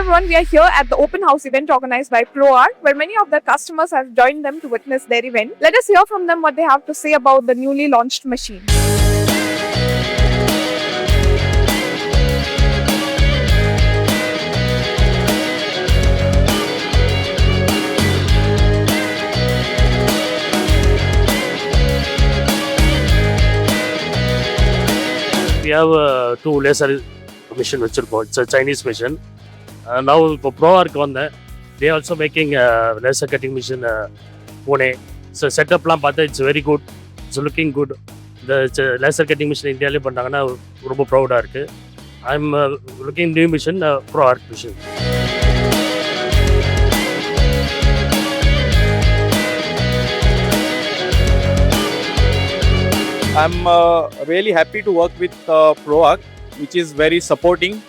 everyone, we are here at the open house event organized by ProArc, where many of their customers have joined them to witness their event. Let us hear from them what they have to say about the newly launched machine. We have two laser machine vechirkom. It's a Chinese machine. Now ProArc on that. They are also making laser cutting machine Pune. So setup lam paatha it's very good. It's looking good. The laser cutting machine India le pannanga romba proud ah irukku. I'm looking new machine ProArc machine. I'm really happy to work with ProArc, which is very supporting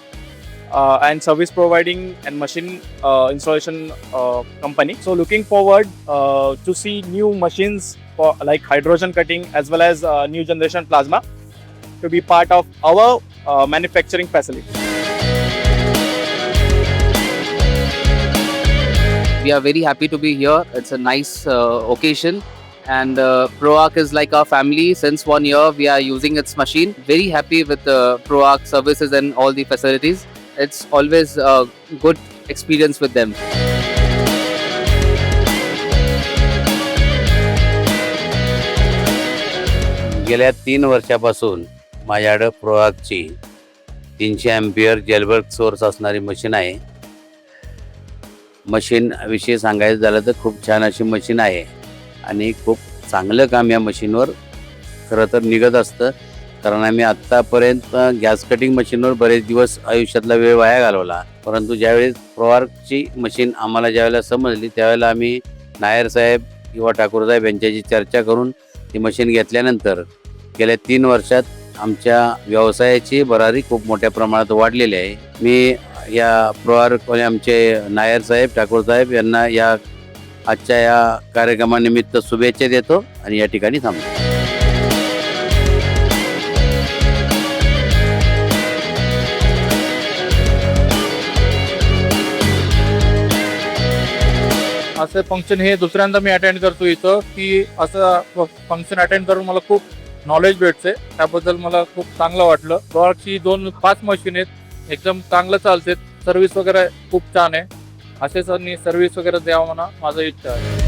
and service providing and machine installation company. So looking forward to see new machines for like hydrogen cutting as well as new generation plasma to be part of our manufacturing facility. We are very happy to be here. It's a nice occasion. And ProArc is like our family. Since 1 year, we are using its machine. Very happy with the ProArc services and all the facilities. It's always a good experience with them. गेल्या 3 वर्षापासून माझ्याकडे ProArcची 300 ampere जेलबर्ग source असणारी machine आहे. Machine विषयी सांगायचं झालं तर खूप छान अशी मशीन आहे आणि खूप चांगलं काम या मशीनवर खरं तर निघत असतं. कारण आम्ही आत्तापर्यंत गॅस कटिंग मशीनवर बरेच दिवस आयुष्यातला वेळ वाया घालवला. परंतु ज्यावेळेस ProArcची मशीन आम्हाला ज्यावेळेला समजली त्यावेळेला आम्ही नायर साहेब किंवा ठाकूर साहेब यांच्याशी चर्चा करून ती मशीन घेतल्यानंतर गेल्या 3 वर्षात आमच्या व्यवसायाची भरारी खूप मोठ्या प्रमाणात वाढलेली आहे. मी या ProArc आमचे नायर साहेब ठाकूर साहेब यांना या आजच्या या कार्यक्रमानिमित्त शुभेच्छा देतो आणि या ठिकाणी थांबतो. असं फंक्शन हे दुसऱ्यांदा मी अटेंड करतो इथं की असं फंक्शन अटेंड करून मला खूप नॉलेज भेटते. त्याबद्दल मला खूप चांगलं वाटलं. ProArcची 5 मशीन आहेत, एकदम चांगलं चालते. सर्व्हिस वगैरे खूप छान आहे. असेच सर्व्हिस वगैरे द्यावं म्हणा माझं इच्छा आहे.